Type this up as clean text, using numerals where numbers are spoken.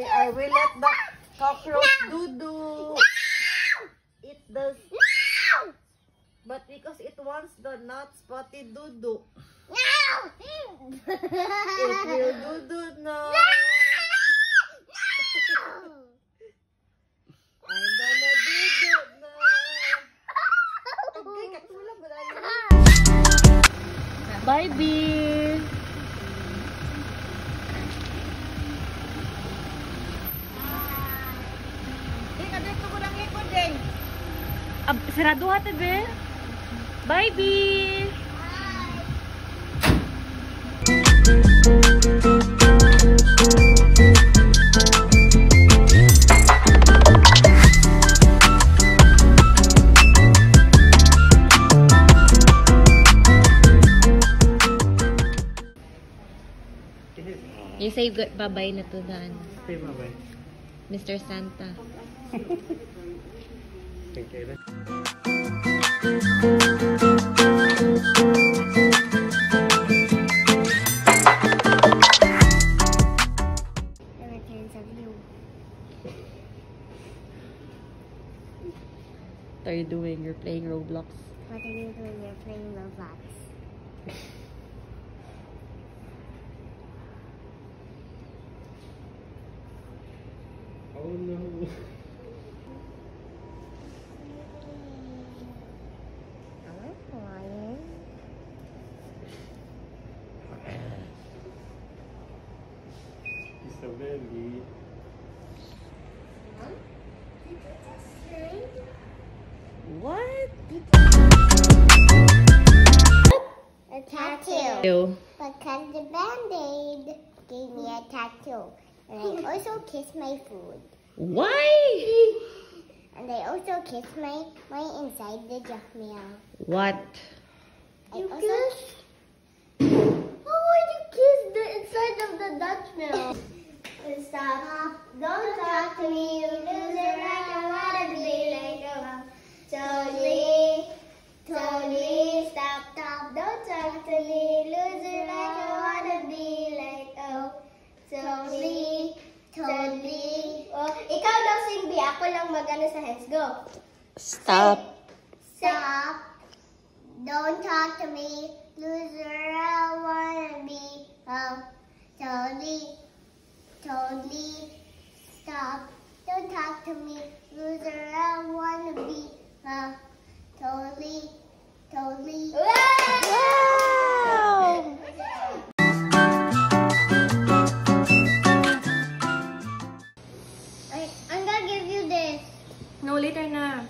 Okay, I will let the cockroach do eat the... But because it wants the not spotted doo-doo. It will do now. I'm gonna do now. Okay, katulog ba tayo? Bye, B. Sarado ha, Tebe. Bye, B. You say bye-bye na to Dan. Say bye-bye. Mr. Santa. Okay, let's... What are you doing? You're playing Roblox. What are you doing? You're playing Roblox. Oh no. Isabelli. What? A tattoo. Because the Band-Aid gave me a tattoo. And I also kissed my food. Why? And I also kissed my inside the junk mail. What? You kissed? How would you kiss the inside of the Dutch mill? Stop. Don't talk to me, you loser, like I wanna be like a totally, stop. Don't talk to me, loser, like I wanna be like a totally. Oh, ikaw daw sing B, ako lang magano sa hands. Go. Stop. Stop. Don't talk to me, loser, I wanna be totally. Stop. Don't talk to me, loser, I wanna be totally. Wow! I'm gonna give you this. No, later na.